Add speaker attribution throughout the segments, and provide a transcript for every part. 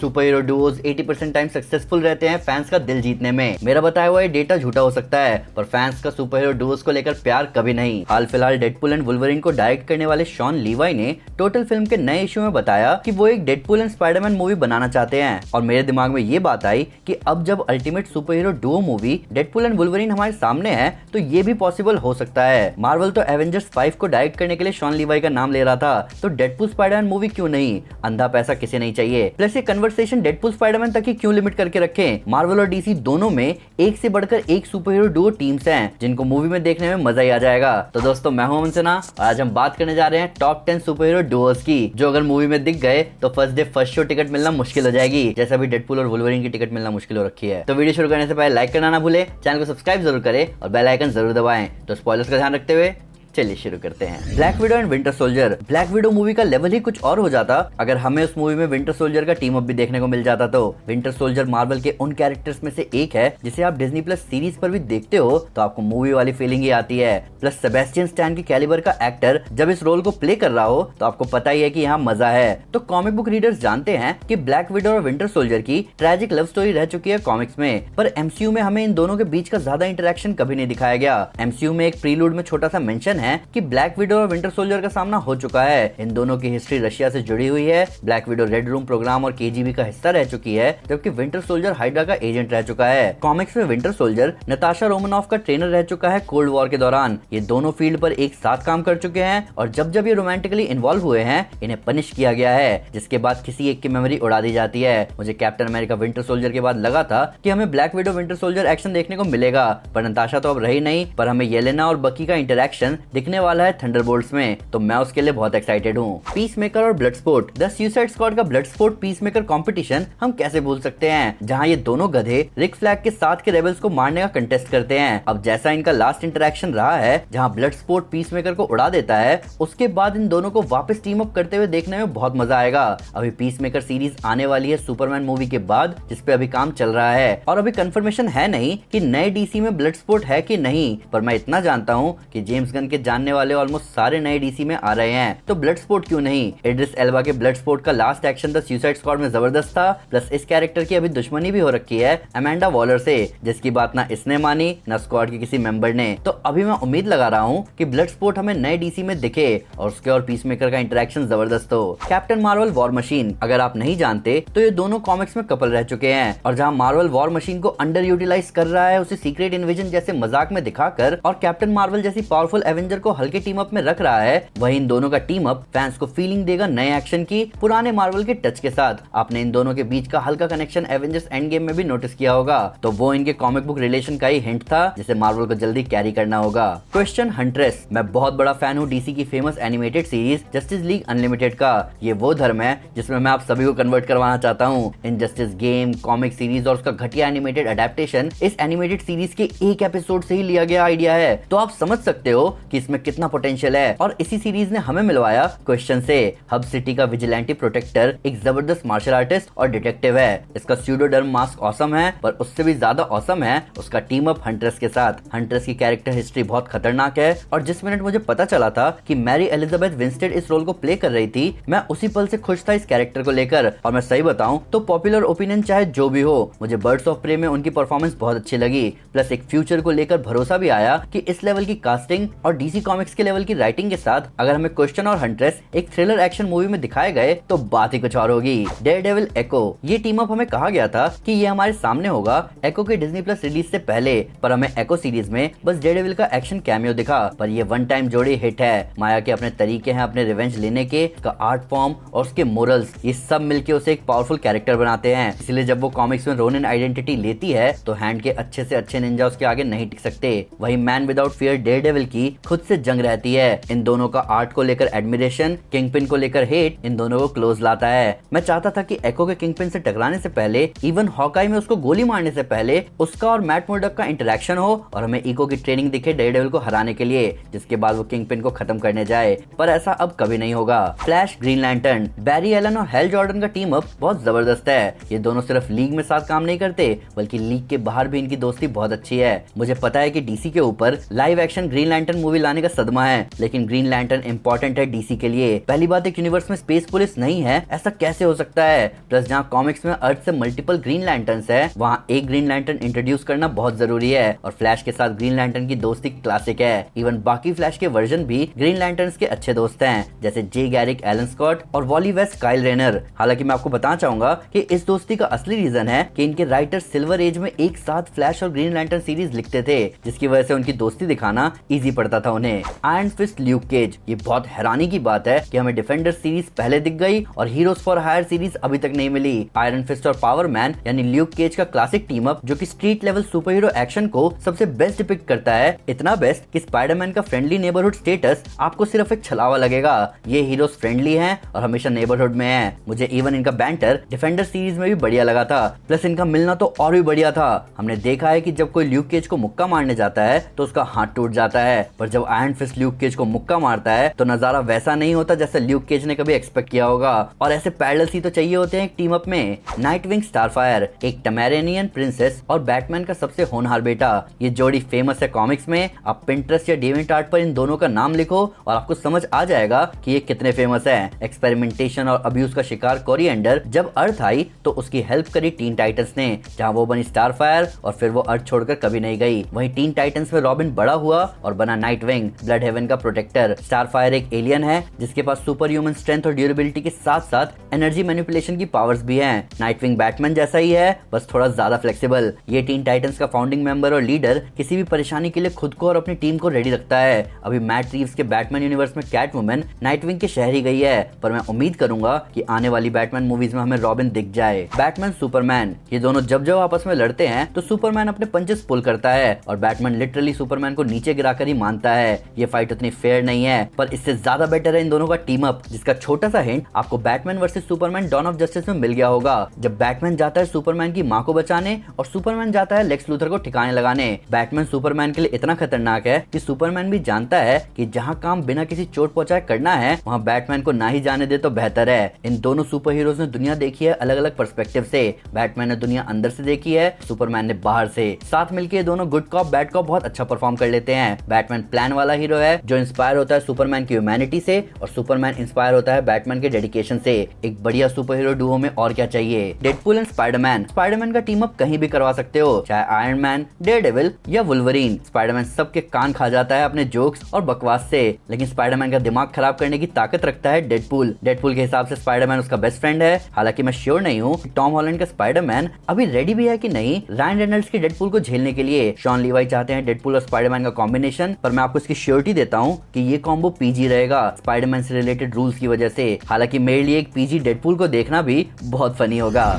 Speaker 1: Super hero Duos 80% time successful रहते हैं fans का दिल जीतने में। मेरा बताया हुआ ये डेटा झूठा हो सकता है, पर फैंस का सुपर हीरो डुओज को लेकर प्यार कभी नहीं। हाल फिलहाल डेडपूल एंड वुल्वरीन को डायरेक्ट करने वाले शॉन लीवाई ने टोटल फिल्म के नए इशू में बताया कि वो एक डेडपूल एंड स्पाइडरमैन मूवी बनाना चाहते हैं, और मेरे दिमाग में ये बात आई कि अब जब ultimate super hero Duo movie Deadpool and Wolverine हमारे सामने है तो ये भी पॉसिबल हो सकता है। मार्वल तो एवेंजर्स 5 को डायरेक्ट करने के लिए शॉन लीवाई का नाम ले रहा था, तो डेडपूल स्पाइडरमैन मूवी क्यों नहीं? अंधा पैसा किसे नहीं चाहिए। प्लस ये कन्वर्सेशन डेडपूल स्पाइडरमैन तक ही क्यों लिमिट करके रखें? मार्वल और डीसी दोनों में एक से बढ़कर एक सुपर हीरो डुओ टीम्स हैं जिनको मूवी में देखने में मजा ही आ जाएगा। तो दोस्तों, मैं हूं अमन सिन्हा और आज हम बात करने जा रहे हैं टॉप 10 सुपर हीरो डुओस की, जो अगर मूवी में दिख गए तो first day first show ticket मिलना मुश्किल हो जाएगी, जैसा भी डेडपूल और वुल्वरीन की टिकट मिलना मुश्किल हो रखी है। तो वीडियो शुरू करने से पहले लाइक करना ना भूले, चैनल को सब्सक्राइब जरूर करें और बेल आइकन जरूर दबाएं। तो स्पॉयलर्स का ध्यान रखते हुए चलिए शुरू करते हैं। Black window and winter soldier. Black window movie का लेवल ही कुछ और हो जाता अगर हमें उस मूवी में विंटर सोल्जर का टीम अप भी देखने को मिल जाता। तो विंटर सोल्जर मार्वल के उन कैरेक्टर्स में से एक है जिसे आप डिज्नी प्लस सीरीज पर भी देखते हो तो आपको मूवी वाली फीलिंग ही आती है। प्लस सेबेस्टियन स्टैन के कैलिबर का एक्टर जब इस रोल को प्ले कर रहा हो तो आपको पता ही है कि यहाँ मजा है। तो कॉमिक बुक रीडर्स जानते हैं कि ब्लैक विडो और विंटर सोल्जर की ट्रेजिक लव स्टोरी रह चुकी है कॉमिक्स में, पर एमसीयू में हमें इन दोनों के बीच का ज्यादा इंटरेक्शन कभी नहीं दिखाया गया। एमसीयू में एक प्रीलूड में छोटा सा मेंशन है कि ब्लैक विडो और विंटर सोल्जर का सामना हो चुका है। इन दोनों की हिस्ट्री रशिया से जुड़ी हुई है। Black Widow Red Room program और केजीबी का हिस्सा रह चुकी है, जबकि विंटर सोल्जर हाइड्रा का एजेंट रह चुका है। कॉमिक्स में विंटर सोल्जर नताशा रोमनॉफ का ट्रेनर रह चुका है कोल्ड वॉर के दौरान। ये दोनों फील्ड पर एक साथ काम कर चुके हैं और जब जब ये रोमांटिकली इन्वॉल्व हुए हैं इन्हें पनिश किया गया है, जिसके बाद किसी एक की मेमोरी उड़ा दी जाती है। मुझे कैप्टन अमेरिका विंटर सोल्जर के बाद लगा था कि हमें black window winter soldier action देखने को मिलेगा, पर नताशा तो अब रही नहीं, पर हमें येलेना और बकी का इंटरेक्शन दिखने वाला है थंडरबोल्ट्स में, तो मैं उसके लिए बहुत एक्साइटेड हूँ। पीसमेकर और ब्लडस्पोर्ट। द सुसाइड स्क्वाड का ब्लडस्पोर्ट पीसमेकर कंपटीशन हम कैसे भूल सकते हैं, जहाँ ये दोनों गधे रिक फ्लैग के साथ के रेबल्स को मारने का कंटेस्ट करते हैं। अब जैसा इनका लास्ट इंटरेक्शन रहा है जहाँ ब्लडस्पोर्ट पीसमेकर को उड़ा देता है, उसके बाद इन दोनों को वापस टीम अप करते हुए देखने में बहुत मजा आएगा। अभी पीसमेकर सीरीज आने वाली है सुपरमैन मूवी के बाद, जिसपे अभी काम चल रहा है और अभी कंफर्मेशन है नहीं कि नए डीसी में ब्लडस्पोर्ट है कि नहीं, पर मैं इतना जानता हूँ कि जेम्स गन के जानने वाले ऑलमोस्ट सारे नए डीसी में आ रहे हैं, तो ब्लडस्पोर्ट क्यों नहीं? इड्रिस एल्बा के ब्लडस्पोर्ट का last action the suicide squad में जबरदस्त था। प्लस इस कैरेक्टर की अभी दुश्मनी भी हो रखी है अमेंडा वॉलर से, जिसकी बात ना इसने मानी ना स्क्वाड के किसी मेंबर ने। तो अभी मैं उम्मीद लगा रहा हूँ कि ब्लडस्पोर्ट हमें नए डीसी में दिखे और उसके और पीसमेकर का इंटरेक्शन जबरदस्त हो। Captain Marvel war machine. अगर आप नहीं जानते तो ये दोनों कॉमिक्स में कपल रह चुके हैं, और जहाँ मार्वल वॉर मशीन को अंडर यूटिलाइज कर रहा है उसे सीक्रेट इन्विजन जैसे मजाक में दिखाकर और कैप्टन मार्वल जैसी पावरफुल एवेंजर को हल्के टीम अप में रख रहा है, वही इन दोनों का टीम अप फैंस को फीलिंग देगा नए एक्शन की पुराने मार्वल के टच के साथ। आपने इन दोनों के बीच का हल्का कनेक्शन एवेंजर्स एंड गेम में भी नोटिस किया होगा, तो वो इनके कॉमिक बुक रिलेशन का ही हिंट था जिसे मार्वल को जल्दी कैरी करना होगा। Question huntress. मैं बहुत बड़ा फैन हूँ डीसी की famous animated series justice league unlimited का। ये वो धर्म है जिसमें मैं आप सभी को कन्वर्ट करवाना चाहता हूँ। इनजस्टिस गेम, कॉमिक सीरीज और उसका घटिया एनिमेटेड अडेप्टेशन इस एनिमेटेड सीरीज के एक एपिसोड से ही लिया गया आइडिया है, तो आप समझ सकते हो कि इसमें कितना पोटेंशियल है। और इसी सीरीज ने हमें मिलवाया क्वेश्चन से। हब सिटी का विजिलेंटी प्रोटेक्टर एक जबरदस्त मार्शल आर्टिस्ट और डिटेक्टिव है। इसका स्यूडोडर्म मास्क ऑसम है, पर उससे भी ज्यादा ऑसम है उसका टीम अप हंट्रेस के साथ। हंट्रेस की कैरेक्टर हिस्ट्री बहुत खतरनाक है, और जिस मिनट मुझे पता चला था कि मैरी एलिजाबेथ विंस्टेड इस रोल को प्ले कर रही थी, मैं उसी पल से खुश था इस कैरेक्टर को लेकर। और मैं सही बताऊं तो पॉपुलर ओपिनियन चाहे जो भी हो, मुझे बर्ड्स ऑफ प्रे में उनकी परफॉर्मेंस बहुत अच्छी लगी। प्लस एक फ्यूचर को लेकर भरोसा भी आया कि इस लेवल की कास्टिंग और डीसी कॉमिक्स के लेवल की राइटिंग के साथ अगर हमें क्वेश्चन और हंट्रेस एक थ्रिलर एक्शन मूवी में दिखाए गए तो बात ही कुछ और होगी। डेयरडेविल एको। ये टीम अप हमें कहा गया था कि ये हमारे सामने होगा एको के डिज्नी प्लस रिलीज से पहले, पर हमें एको सीरीज में बस डेयरडेविल का एक्शन कैमियो दिखा, पर ये वन टाइम जोड़ी हिट है। माया के अपने तरीके हैं अपने रिवेंज लेने के, का आर्ट फॉर्म और उसके मोरल्स, ये सब मिलके उसे एक पावरफुल कैरेक्टर बनाते हैं। इसलिए जब वो कॉमिक्स में रोनिन आइडेंटिटी लेती है तो हैंड के अच्छे से अच्छे निंजा उसके आगे नहीं टिक सकते। वही मैन विदाउट फियर डेयरडेविल की खुद से जंग रहती है। इन दोनों का आर्ट को लेकर एडमिरेशन, किंगपिन को लेकर हेट इन दोनों को क्लोज लाता है। मैं चाहता था कि एको के किंगपिन से टकराने से पहले, इवन हॉकाई में उसको गोली मारने से पहले, उसका और मैट मोर्डक का इंटरेक्शन हो और हमें इको की ट्रेनिंग दिखे डेयरडेविल को हराने के लिए, जिसके बाद वो किंगपिन को खत्म करने जाए, पर ऐसा अब कभी नहीं होगा। Flash, green lantern. Barry Allen और हेल जॉर्डन का टीम अप बहुत जबरदस्त है। ये दोनों सिर्फ लीग में साथ काम नहीं करते बल्कि लीग के बाहर भी इनकी दोस्ती बहुत अच्छी है। मुझे पता है कि डीसी के ऊपर live action green lantern movie लाने का सदमा है, लेकिन ग्रीन लैंटर्न इंपॉर्टेंट है डीसी के लिए। पहली बात, एक यूनिवर्स में स्पेस पुलिस नहीं है, ऐसा कैसे हो सकता है? प्लस जहाँ कॉमिक्स में अर्थ से मल्टीपल ग्रीन लैंटर्न्स है, वहाँ एक ग्रीन लैंटर्न इंट्रोड्यूस करना बहुत जरूरी है। और फ्लैश के साथ ग्रीन लैंटर्न की दोस्ती क्लासिक है। इवन बाकी फ्लैश के वर्जन भी ग्रीन लैंटर्न्स के अच्छे दोस्त हैं, जैसे जे गैरिक एलन स्कॉट और वॉली वेस्ट काइल रेनर। हालांकि मैं आपको बताना चाहूंगा कि इस दोस्ती का असली रीजन है कि इनके राइटर सिल्वर एज में एक साथ फ्लैश और ग्रीन लैंटर्न सीरीज लिखते थे, जिसकी वजह से उनकी दोस्ती दिखाना इजी पड़ता था उन्हें। आयरन फिस्ट ल्यूक केज, ये बहुत हैरानी की बात है कि हमें डिफेंडर सीरीज पहले दिख गई और हीरोज फॉर हायर सीरीज अभी तक नहीं मिली। आयरन फिस्ट और पावर मैन यानी ल्यूक केज का क्लासिक टीम अप, जो कि street level super hero action को सबसे बेस्ट डिपिक्ट करता है, इतना बेस्ट कि स्पाइडरमैन का फ्रेंडली नेबरहुड स्टेटस आपको सिर्फ एक छलावा लगेगा। ये हीरोज फ्रेंडली हैं और हमेशा नेबरहुड में हैं। मुझे इवन इनका बैंटर डिफेंडर सीरीज में भी बढ़िया लगा था, प्लस इनका मिलना तो और भी बढ़िया था। हमने देखा है कि जब कोई ल्यूक केज को मुक्का मारने जाता है तो उसका हाथ टूट जाता है, पर जब आयरन फिस्ट ल्यूक केज को मुक्का मारता है तो नजारा वैसा नहीं होता जैसा ल्यूक केज ने कभी एक्सपेक्ट किया होगा। और ऐसे पैरेलल्स ही तो चाहिए होते हैं एक टीम अप में। नाइटविंग स्टारफायर, एक टमेरेनियन प्रिंसेस और बैटमैन का सबसे होनहार बेटा, ये जोड़ी फेमस है कॉमिक्स में। आप पिंटरेस्ट या डेविएंटआर्ट पर इन दोनों का नाम लिखो और आपको समझ आ जाएगा कि ये कितने फेमस है। एक्सपेरिमेंटेशन और अब्यूज का शिकार कोरिएंडर जब अर्थ आई तो उसकी हेल्प करी टीन टाइटंस ने, जहां वो बनी स्टारफायर और फिर वो अर्थ छोड़कर कभी नहीं गई। वहीं टीन टाइटंस में रॉबिन बड़ा हुआ और बना नाइटविंग, ब्लड हेवन का प्रोटेक्टर। स्टारफायर एक एलियन है जिसके पास सुपर ह्यूमन स्ट्रेंथ और ड्यूरेबिलिटी के साथ साथ एनर्जी मैनिपुलेशन की पावर्स भी हैं। नाइटविंग बैटमैन जैसा ही है, बस थोड़ा ज्यादा फ्लेक्सिबल। ये टीन टाइटंस का फाउंडिंग मेंबर और लीडर किसी भी परेशानी के लिए खुद को और अपनी टीम को रेडी रखता है। अभी मैट रीव्स के बैटमैन यूनिवर्स में कैटवुमन नाइटविंग के शहर ही गई है, पर मैं उम्मीद करूंगा कि आने वाली बैटमैन मूवीज में हमें रॉबिन दिख जाए। बैटमैन सुपरमैन, ये दोनों जब जब आपस में लड़ते हैं तो सुपरमैन अपने पंचेस पुल करता है और बैटमैन लिटरली सुपरमैन को नीचे गिराकर ही मानता है। ये फाइट उतनी फेयर नहीं है, पर इससे ज्यादा बेटर है इन दोनों का टीम अप, जिसका छोटा सा हिंट आपको Batman versus Superman Dawn of Justice में मिल गया होगा, जब बैटमैन जाता है सुपरमैन की मां को बचाने और सुपरमैन जाता है लेक्स लूथर को ठिकाने लगाने। बैटमैन सुपरमैन के लिए इतना खतरनाक है कि सुपरमैन भी जानता है कि जहां काम बिना किसी चोट पहुंचाए करना है, वहां बैटमैन को ना ही जाने दे तो बेहतर है। इन दोनों सुपर हीरोज ने दुनिया देखी है अलग अलग पर्सपेक्टिव से। बैटमैन ने दुनिया अंदर से देखी है, सुपरमैन ने बाहर से। साथ मिलकर दोनों गुड कॉप बैड कॉप बहुत अच्छा परफॉर्म कर लेते हैं। बैटमैन प्लान वाला हीरो है जो इंस्पायर होता है सुपरमैन की ह्यूमैनिटी से, और सुपरमैन इंस्पायर होता है बैटमैन के डेडिकेशन से। एक बढ़िया सुपर हीरो डुओ में और क्या चाहिए। डेडपूल एंड स्पाइडरमैन, स्पाइडरमैन का टीम अप कहीं भी करवा सकते हो, चाहे आयरन मैन, डेयरडेविल या वुल्वरीन। स्पाइडरमैन सबके कान खा जाता है अपने जोक्स और बकवास से, लेकिन स्पाइडरमैन का दिमाग खराब करने की ताकत रखता है डेडपूल। डेडपूल के हिसाब से स्पाइडरमैन उसका बेस्ट फ्रेंड है। हालांकि मैं श्योर नहीं हूँ कि टॉम हॉलैंड का स्पाइडरमैन अभी रेडी भी है कि नहीं रायन रेनॉल्ड्स की डेडपूल को झेलने के लिए। शॉन लीवाई चाहते हैं डेडपूल और स्पाइडरमैन का कॉम्बिनेशन, पर मैं आपको इसकी श्योरिटी देता हूँ कि ये कॉम्बो पीजी रहेगा स्पाइडरमैन से रिलेटेड रूल्स की वजह से। हालांकि मेरे लिए एक पीजी डेडपूल को देखना भी बहुत फनी होगा।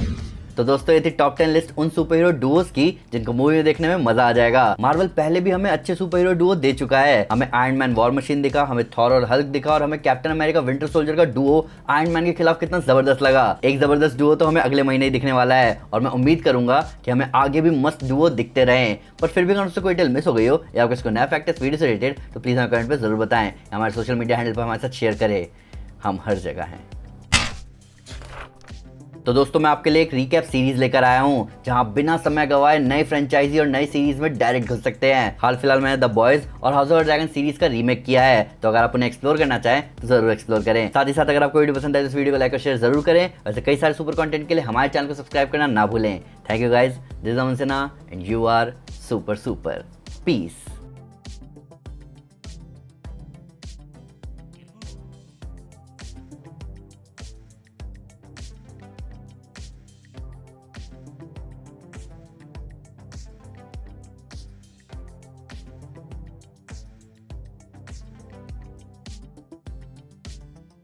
Speaker 1: तो दोस्तों ये थी टॉप 10 लिस्ट उन सुपर हीरो डुओस की जिनको मूवी में देखने में मजा आ जाएगा। मार्वल पहले भी हमें अच्छे सुपर हीरो डुओ दे चुका है। हमें आयरन मैन वॉर मशीन दिखा, हमें थॉर और हल्क दिखा, और हमें कैप्टन अमेरिका विंटर सोल्जर का डुओ आयरन मैन के खिलाफ कितना जबरदस्त लगा। एक जबरदस्त डुओ तो हमें अगले महीने ही दिखने वाला है, और मैं उम्मीद करूंगा कि हमें आगे भी मस्त डुओ दिखते रहे। पर फिर भी अगर उससे कोई डिटेल मिस हो गई हो या आपको इसको नया फैक्ट इस वीडियो से रिलेटेड, तो प्लीज हमें कमेंट पर जरूर बताएं। हमारे सोशल मीडिया हैंडल पर हमारे साथ शेयर करें, हम हर जगह हैं। तो दोस्तों मैं आपके लिए एक रीकैप सीरीज लेकर आया हूं, जहां बिना समय गवाए नई फ्रेंचाइजी और नई सीरीज में डायरेक्ट घुस सकते हैं। हाल फिलहाल मैंने द बॉयज और हाउस ऑफ ड्रैगन सीरीज का रीमेक किया है, तो अगर आप उन्हें एक्सप्लोर करना चाहें तो जरूर एक्सप्लोर करें। साथ ही साथ अगर आपको वीडियो पसंद आए तो इस वीडियो को लाइक और शेयर जरूर करें। वैसे कई सारे सुपर कंटेंट के लिए हमारे चैनल को सब्सक्राइब करना ना भूलें। Thank you guys, this is Aman Sinha and you are super super. Piece.